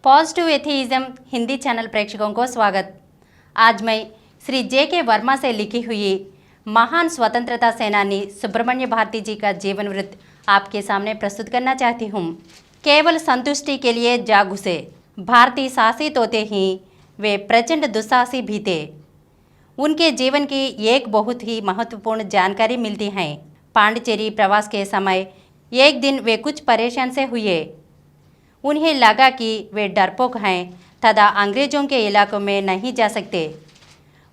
Positive एथीइज्म Hindi channel प्रेक्षकों को स्वागत। आज मैं श्री जे.के. वर्मा से लिखी हुई महान स्वतंत्रता सेनानी सुब्रमण्य भारती जी का जीवन वृत्त आपके सामने प्रस्तुत करना चाहती हूँ। केवल संतुष्टि के लिए जा घुसे, भारतीय शासित होते ही वे प्रचंड दुस्साहसी भी थे। उनके जीवन की एक बहुत ही महत्वपूर्ण जानकारी मिलती है। पांडिचेरी प्रवास के समय एक दिन वे कुछ परेशान से हुए। उन्हें लगा कि वे डरपोक हैं तथा अंग्रेजों के इलाकों में नहीं जा सकते।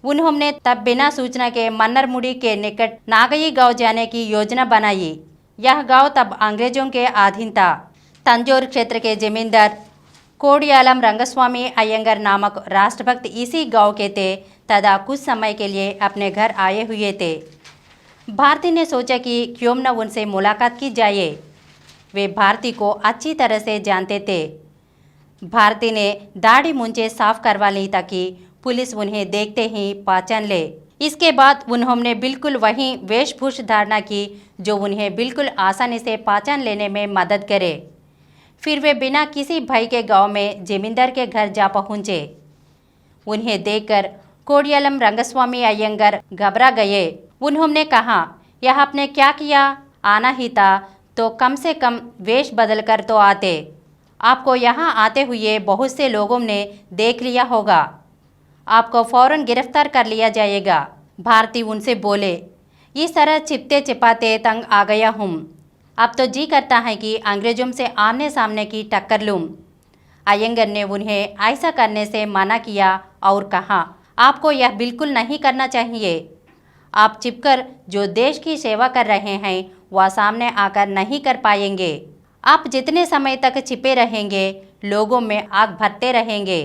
उन्होंने तब बिना सूचना के मन्नरमुड़ी के निकट नागई गांव जाने की योजना बनाई। यह गांव तब अंग्रेजों के अधीन था। तंजौर क्षेत्र के जमींदार कोडियालम रंगस्वामी अयंगर नामक राष्ट्रभक्त इसी गांव के थे तथा कुछ समय के लिए अपने घर आए हुए थे। भारती ने सोचा कि क्यों न उनसे मुलाकात की जाए। वे भारती को अच्छी तरह से जानते थे। भारती ने दाढ़ी मूंछें साफ करवा ली ताकि पुलिस उन्हें देखते ही पहचान ले। इसके बाद उन्होंने बिल्कुल वही वेशभूषा धारणा की जो उन्हें बिल्कुल आसानी से पहचान लेने में मदद करे। फिर वे बिना किसी भय के गांव में जमींदार के घर जा पहुंचे। उन्हें देखकर कोडियालम रंगस्वामी अयंगर घबरा गए। उन्होंने कहा, यह आपने क्या किया? आना ही था तो कम से कम वेश बदल कर तो आते। आपको यहाँ आते हुए बहुत से लोगों ने देख लिया होगा। आपको फौरन गिरफ्तार कर लिया जाएगा। भारती उनसे बोले, इस तरह छिपते छिपाते तंग आ गया हूँ। अब तो जी करता है कि अंग्रेजों से आमने सामने की टक्कर लूँ। अयंगर ने उन्हें ऐसा करने से मना किया और कहा, आपको यह बिल्कुल नहीं करना चाहिए। आप छिपकर जो देश की सेवा कर रहे हैं वह सामने आकर नहीं कर पाएंगे। आप जितने समय तक छिपे रहेंगे लोगों में आग भरते रहेंगे।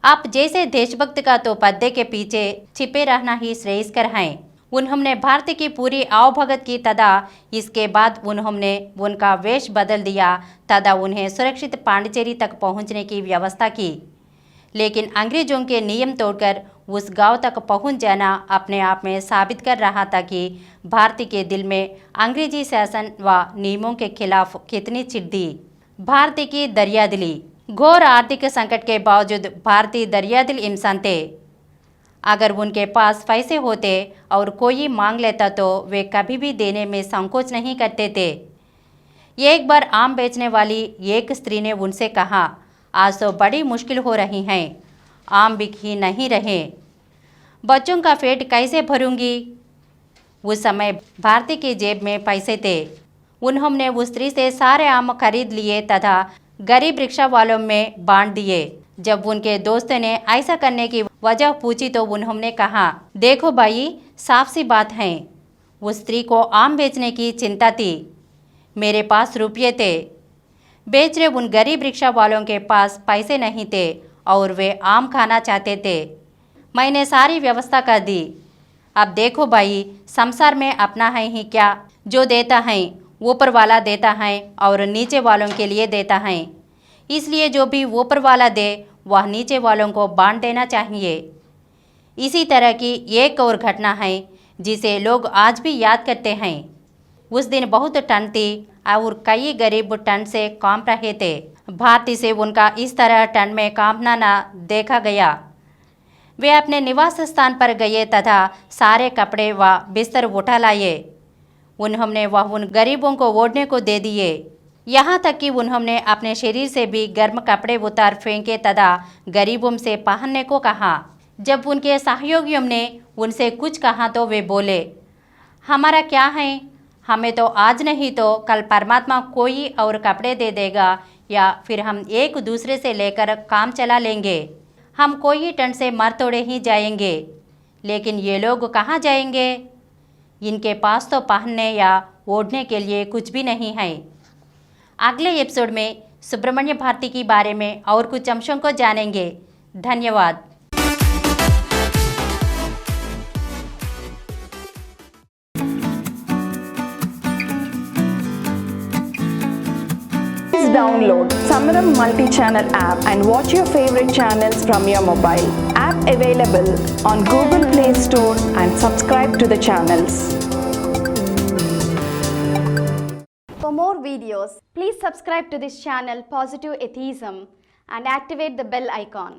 आप जैसे देशभक्त का तो पर्दे के पीछे छिपे रहना ही श्रेयस्कर है। उन्होंने भारती की पूरी आवभगत की तथा इसके बाद उन्होंने उनका वेश बदल दिया तथा उन्हें सुरक्षित पांडिचेरी तक पहुंचने की व्यवस्था की। लेकिन अंग्रेजों के नियम तोड़कर उस गांव तक पहुंच जाना अपने आप में साबित कर रहा था कि भारती के दिल में अंग्रेजी शासन व नियमों के खिलाफ कितनी चिढ़ थी। भारती की दरियादिली। घोर आर्थिक संकट के बावजूद भारती दरियादिल इंसान थे। अगर उनके पास पैसे होते और कोई मांग लेता तो वे कभी भी देने में संकोच नहीं करते थे। एक बार आम बेचने वाली एक स्त्री ने उनसे कहा, आज तो बड़ी मुश्किल हो रही है, आम बिक ही नहीं रहे, बच्चों का पेट कैसे भरूंगी? उस समय भारती की जेब में पैसे थे। उन्होंने उस स्त्री से सारे आम खरीद लिए तथा गरीब रिक्शा वालों में बांट दिए। जब उनके दोस्त ने ऐसा करने की वजह पूछी तो उन्होंने कहा, देखो भाई, साफ सी बात है, उस स्त्री को आम बेचने की चिंता थी, मेरे पास रुपये थे। बेच रहे उन गरीब रिक्शा वालों के पास पैसे नहीं थे और वे आम खाना चाहते थे। मैंने सारी व्यवस्था कर दी। अब देखो भाई, संसार में अपना है ही क्या, जो देता है ऊपर वाला देता है और नीचे वालों के लिए देता है। इसलिए जो भी ऊपर वाला दे वह नीचे वालों को बांट देना चाहिए। इसी तरह की एक और घटना है जिसे लोग आज भी याद करते हैं। उस दिन बहुत ठंड थी और कई गरीब ठंड से कांप रहे थे। भारती से उनका इस तरह ठंड में कांपना न देखा गया। वे अपने निवास स्थान पर गए तथा सारे कपड़े व बिस्तर उठा लाए। उन्होंने वह उन गरीबों को ओढ़ने को दे दिए। यहाँ तक कि उन्होंने अपने शरीर से भी गर्म कपड़े उतार फेंके तथा गरीबों से पहनने को कहा। जब उनके सहयोगियों ने उनसे कुछ कहा तो वे बोले, हमारा क्या है, हमें तो आज नहीं तो कल परमात्मा कोई और कपड़े दे देगा या फिर हम एक दूसरे से लेकर काम चला लेंगे। हम कोई ठंड से मर तोड़े ही जाएंगे, लेकिन ये लोग कहाँ जाएंगे? इनके पास तो पहनने या ओढ़ने के लिए कुछ भी नहीं है। अगले एपिसोड में सुब्रमण्य भारती के बारे में और कुछ अंशों को जानेंगे। धन्यवाद। Download Samaram multi-channel app and watch your favorite channels from your mobile. App available on Google Play Store and subscribe to the channels. For more videos, please subscribe to this channel Positive Atheism and activate the bell icon.